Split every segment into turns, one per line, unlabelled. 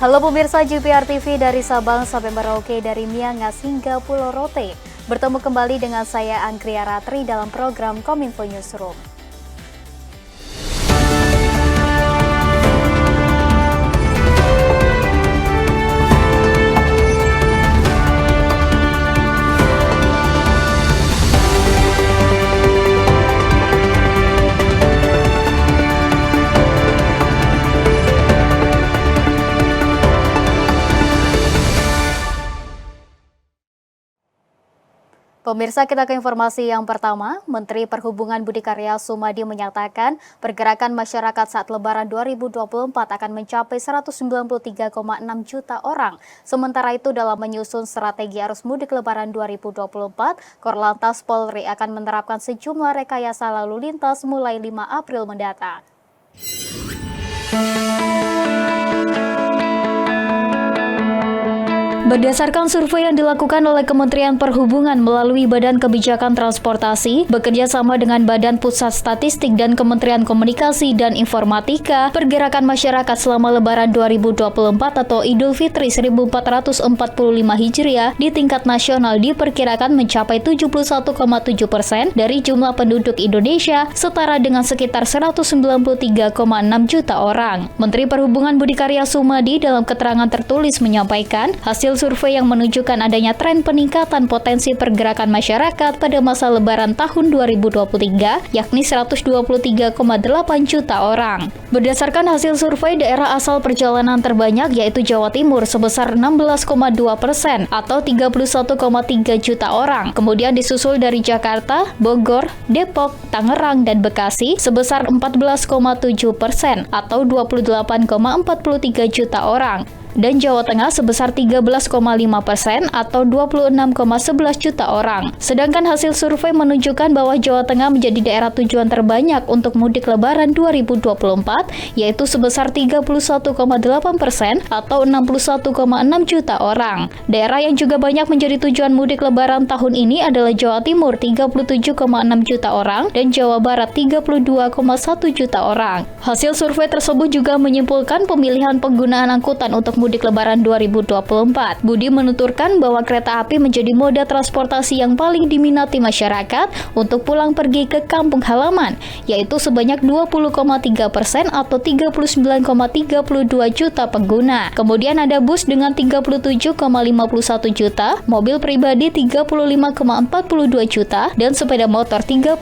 Halo pemirsa JPR TV dari Sabang sampai Merauke, dari Miangas hingga Pulau Rote. Bertemu kembali dengan saya Angkria Ratri dalam program Kominfo Newsroom. Pemirsa, kita ke informasi yang pertama. Menteri Perhubungan Budi Karya Sumadi menyatakan pergerakan masyarakat saat Lebaran 2024 akan mencapai 193,6 juta orang. Sementara itu, dalam menyusun strategi arus mudik Lebaran 2024, Korlantas Polri akan menerapkan sejumlah rekayasa lalu lintas mulai 5 April mendatang. Berdasarkan survei yang dilakukan oleh Kementerian Perhubungan melalui Badan Kebijakan Transportasi, bekerja sama dengan Badan Pusat Statistik dan Kementerian Komunikasi dan Informatika, pergerakan masyarakat selama Lebaran 2024 atau Idul Fitri 1445 Hijriah di tingkat nasional diperkirakan mencapai 71,7% dari jumlah penduduk Indonesia, setara dengan sekitar 193,6 juta orang. Menteri Perhubungan Budi Karya Sumadi dalam keterangan tertulis menyampaikan, hasil survei yang menunjukkan adanya tren peningkatan potensi pergerakan masyarakat pada masa Lebaran tahun 2023, yakni 123,8 juta orang. Berdasarkan hasil survei, daerah asal perjalanan terbanyak yaitu Jawa Timur sebesar 16,2% atau 31,3 juta orang. Kemudian disusul dari Jakarta, Bogor, Depok, Tangerang, dan Bekasi sebesar 14,7% atau 28,43 juta orang. Dan Jawa Tengah sebesar 13,5% atau 26,11 juta orang. Sedangkan hasil survei menunjukkan bahwa Jawa Tengah menjadi daerah tujuan terbanyak untuk mudik Lebaran 2024, yaitu sebesar 31,8% atau 61,6 juta orang. Daerah yang juga banyak menjadi tujuan mudik Lebaran tahun ini adalah Jawa Timur 37,6 juta orang dan Jawa Barat 32,1 juta orang. Hasil survei tersebut juga menyimpulkan pemilihan penggunaan angkutan untuk mudik Lebaran 2024. Budi menuturkan bahwa kereta api menjadi moda transportasi yang paling diminati masyarakat untuk pulang pergi ke kampung halaman, yaitu sebanyak 20,3% atau 39,32 juta pengguna. Kemudian ada bus dengan 37,51 juta, mobil pribadi 35,42 juta, dan sepeda motor 31,12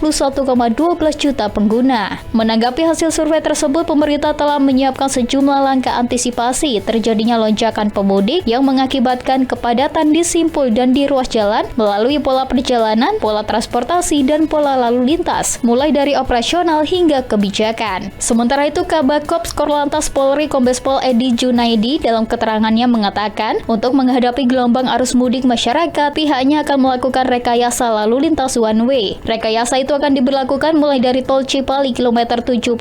juta pengguna. Menanggapi hasil survei tersebut, pemerintah telah menyiapkan sejumlah langkah antisipasi terjadinya lonjakan pemudik yang mengakibatkan kepadatan di simpul dan di ruas jalan melalui pola perjalanan, pola transportasi, dan pola lalu lintas, mulai dari operasional hingga kebijakan. Sementara itu, Kabak Korps Korlantas Polri Kombes Pol Edi Junaidi dalam keterangannya mengatakan, untuk menghadapi gelombang arus mudik masyarakat, pihaknya akan melakukan rekayasa lalu lintas one way. Rekayasa itu akan diberlakukan mulai dari tol Cipali kilometer 72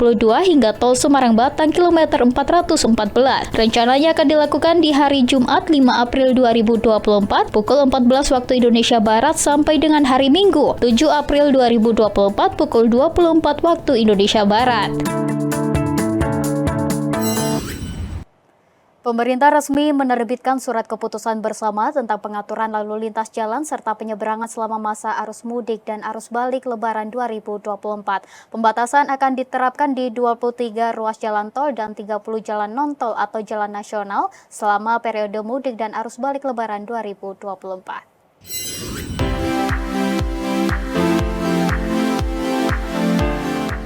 hingga tol Semarang Batang kilometer 414. Rencananya akan dilakukan di hari Jumat 5 April 2024 pukul 14 waktu Indonesia Barat sampai dengan hari Minggu 7 April 2024 pukul 24 waktu Indonesia Barat. Pemerintah resmi menerbitkan surat keputusan bersama tentang pengaturan lalu lintas jalan serta penyeberangan selama masa arus mudik dan arus balik Lebaran 2024. Pembatasan akan diterapkan di 23 ruas jalan tol dan 30 jalan non-tol atau jalan nasional selama periode mudik dan arus balik Lebaran 2024.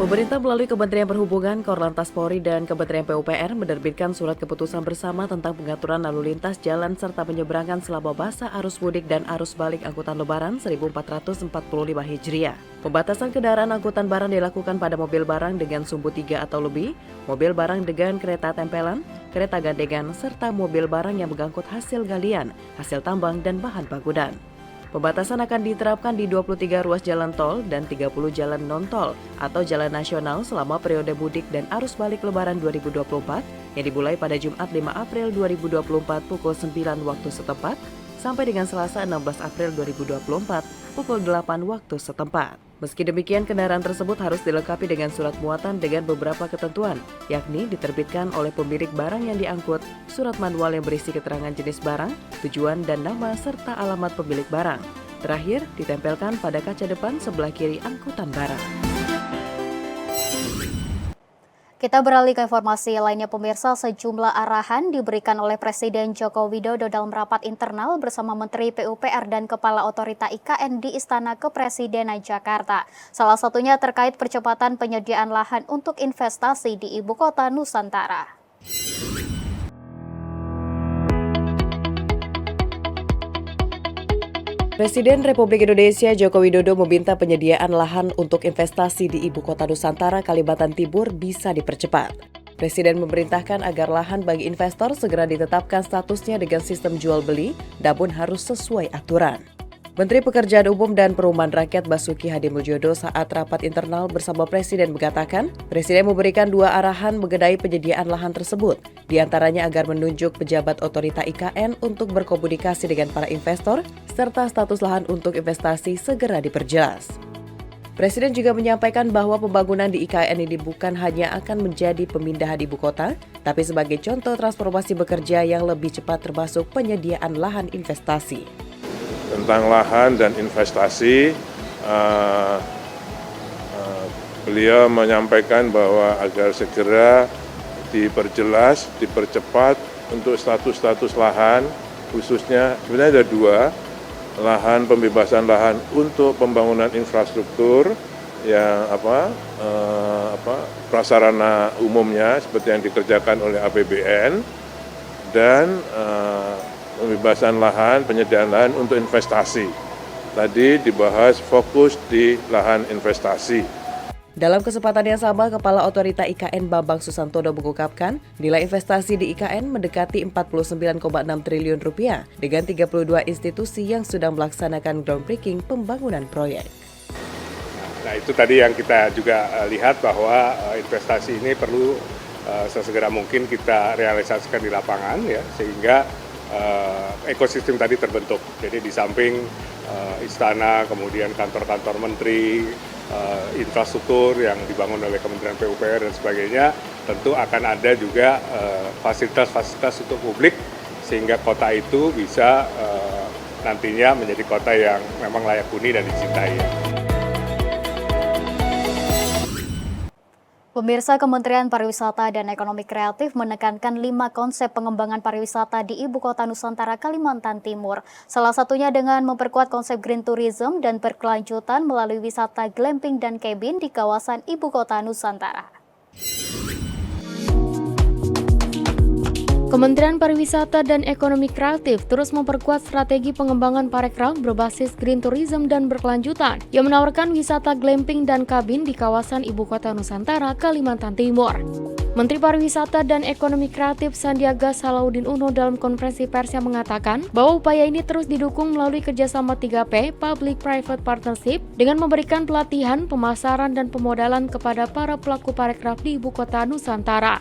Pemerintah melalui Kementerian Perhubungan, Korlantas Polri, dan Kementerian PUPR menerbitkan surat keputusan bersama tentang pengaturan lalu lintas jalan serta penyeberangan selama masa arus mudik dan arus balik angkutan Lebaran 1445 Hijriah. Pembatasan kendaraan angkutan barang dilakukan pada mobil barang dengan sumbu 3 atau lebih, mobil barang dengan kereta tempelan, kereta gandengan, serta mobil barang yang mengangkut hasil galian, hasil tambang, dan bahan bangunan. Pembatasan akan diterapkan di 23 ruas jalan tol dan 30 jalan non-tol atau jalan nasional selama periode mudik dan arus balik Lebaran 2024 yang dimulai pada Jumat 5 April 2024 pukul 9 waktu setempat sampai dengan Selasa 16 April 2024 pukul 8 waktu setempat. Meski demikian, kendaraan tersebut harus dilengkapi dengan surat muatan dengan beberapa ketentuan, yakni diterbitkan oleh pemilik barang yang diangkut, surat manual yang berisi keterangan jenis barang, tujuan dan nama, serta alamat pemilik barang. Terakhir, ditempelkan pada kaca depan sebelah kiri angkutan barang.
Kita beralih ke informasi lainnya, pemirsa. Sejumlah arahan diberikan oleh Presiden Joko Widodo dalam rapat internal bersama Menteri PUPR dan Kepala Otorita IKN di Istana Kepresidenan Jakarta. Salah satunya terkait percepatan penyediaan lahan untuk investasi di Ibu Kota Nusantara.
Presiden Republik Indonesia Joko Widodo meminta penyediaan lahan untuk investasi di Ibu Kota Nusantara Kalimantan Timur bisa dipercepat. Presiden memerintahkan agar lahan bagi investor segera ditetapkan statusnya dengan sistem jual-beli, namun harus sesuai aturan. Menteri Pekerjaan Umum dan Perumahan Rakyat Basuki Hadimulyono saat rapat internal bersama Presiden mengatakan, Presiden memberikan 2 arahan mengenai penyediaan lahan tersebut, di antaranya agar menunjuk pejabat otorita IKN untuk berkomunikasi dengan para investor, serta status lahan untuk investasi segera diperjelas. Presiden juga menyampaikan bahwa pembangunan di IKN ini bukan hanya akan menjadi pemindahan ibu kota, tapi sebagai contoh transformasi bekerja yang lebih cepat termasuk penyediaan lahan investasi.
Tentang lahan dan investasi, beliau menyampaikan bahwa agar segera diperjelas, dipercepat untuk status-status lahan, khususnya sebenarnya ada 2, lahan pembebasan lahan untuk pembangunan infrastruktur yang prasarana umumnya seperti yang dikerjakan oleh APBN, dan pembebasan lahan, penyediaan lahan untuk investasi. Tadi dibahas fokus di lahan investasi.
Dalam kesempatan yang sama, Kepala Otorita IKN Bambang Susantono mengungkapkan nilai investasi di IKN mendekati 49,6 triliun rupiah dengan 32 institusi yang sudah melaksanakan groundbreaking pembangunan proyek.
Nah, itu tadi yang kita juga lihat bahwa investasi ini perlu sesegera mungkin kita realisasikan di lapangan, ya, sehingga ekosistem tadi terbentuk. Jadi di samping istana, kemudian kantor-kantor menteri, infrastruktur yang dibangun oleh Kementerian PUPR dan sebagainya, tentu akan ada juga fasilitas-fasilitas untuk publik sehingga kota itu bisa nantinya menjadi kota yang memang layak huni dan dicintai.
Pemirsa, Kementerian Pariwisata dan Ekonomi Kreatif menekankan 5 konsep pengembangan pariwisata di Ibu Kota Nusantara Kalimantan Timur. Salah satunya dengan memperkuat konsep green tourism dan berkelanjutan melalui wisata glamping dan cabin di kawasan Ibu Kota Nusantara. Kementerian Pariwisata dan Ekonomi Kreatif terus memperkuat strategi pengembangan parekraf berbasis green tourism dan berkelanjutan yang menawarkan wisata glamping dan kabin di kawasan Ibu Kota Nusantara, Kalimantan Timur. Menteri Pariwisata dan Ekonomi Kreatif Sandiaga Salahuddin Uno dalam konferensi persnya mengatakan bahwa upaya ini terus didukung melalui kerjasama 3P, Public Private Partnership, dengan memberikan pelatihan, pemasaran, dan pemodalan kepada para pelaku parekraf di Ibu Kota Nusantara.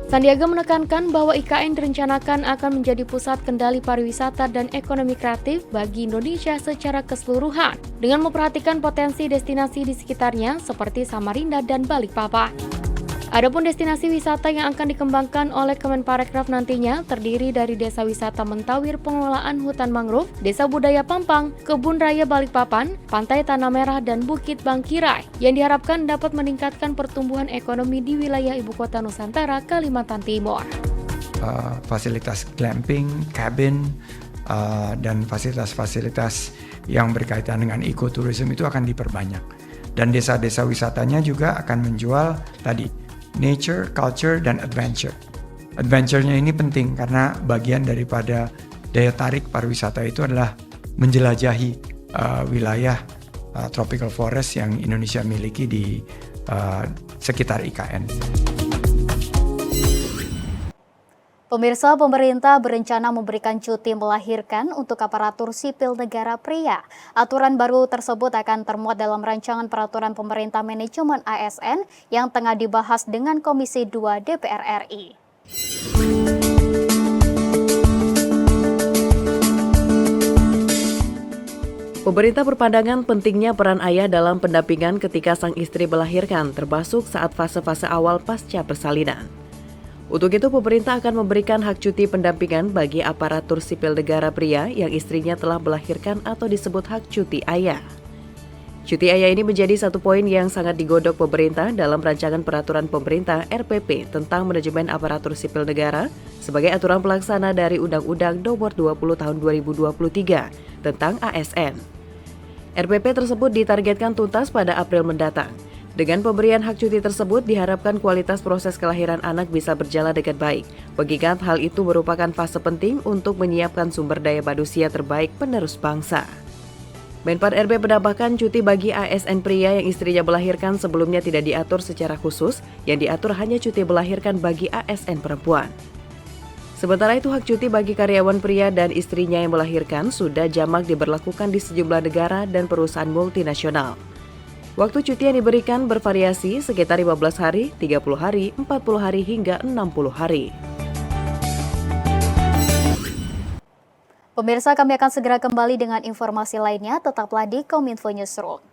Sandiaga menekankan bahwa IKN direncanakan akan menjadi pusat kendali pariwisata dan ekonomi kreatif bagi Indonesia secara keseluruhan, dengan memperhatikan potensi destinasi di sekitarnya seperti Samarinda dan Balikpapan. Adapun destinasi wisata yang akan dikembangkan oleh Kemenparekraf nantinya terdiri dari Desa Wisata Mentawir Pengelolaan Hutan Mangrove, Desa Budaya Pampang, Kebun Raya Balikpapan, Pantai Tanah Merah, dan Bukit Bangkirai, yang diharapkan dapat meningkatkan pertumbuhan ekonomi di wilayah Ibu Kota Nusantara, Kalimantan Timur.
Fasilitas glamping, cabin, dan fasilitas-fasilitas yang berkaitan dengan ekoturism itu akan diperbanyak. Dan desa-desa wisatanya juga akan menjual tadi nature, culture, dan adventure. Adventure-nya ini penting karena bagian daripada daya tarik pariwisata itu adalah menjelajahi wilayah tropical forest yang Indonesia miliki di sekitar IKN.
Pemirsa, pemerintah berencana memberikan cuti melahirkan untuk aparatur sipil negara pria. Aturan baru tersebut akan termuat dalam rancangan peraturan pemerintah manajemen ASN yang tengah dibahas dengan Komisi 2 DPR RI.
Pemerintah berpandangan pentingnya peran ayah dalam pendampingan ketika sang istri melahirkan, termasuk saat fase-fase awal pasca persalinan. Untuk itu, pemerintah akan memberikan hak cuti pendampingan bagi aparatur sipil negara pria yang istrinya telah melahirkan atau disebut hak cuti ayah. Cuti ayah ini menjadi satu poin yang sangat digodok pemerintah dalam rancangan peraturan pemerintah RPP tentang manajemen aparatur sipil negara sebagai aturan pelaksana dari Undang-Undang Nomor 20 Tahun 2023 tentang ASN. RPP tersebut ditargetkan tuntas pada April mendatang. Dengan pemberian hak cuti tersebut diharapkan kualitas proses kelahiran anak bisa berjalan dengan baik, mengingat hal itu merupakan fase penting untuk menyiapkan sumber daya manusia terbaik penerus bangsa. Menpan RB menambahkan cuti bagi ASN pria yang istrinya melahirkan sebelumnya tidak diatur secara khusus, yang diatur hanya cuti melahirkan bagi ASN perempuan. Sementara itu hak cuti bagi karyawan pria dan istrinya yang melahirkan sudah jamak diberlakukan di sejumlah negara dan perusahaan multinasional. Waktu cuti yang diberikan bervariasi sekitar 15 hari, 30 hari, 40 hari hingga 60 hari.
Pemirsa, kami akan segera kembali dengan informasi lainnya. Tetaplah di Kominfo Newsroom.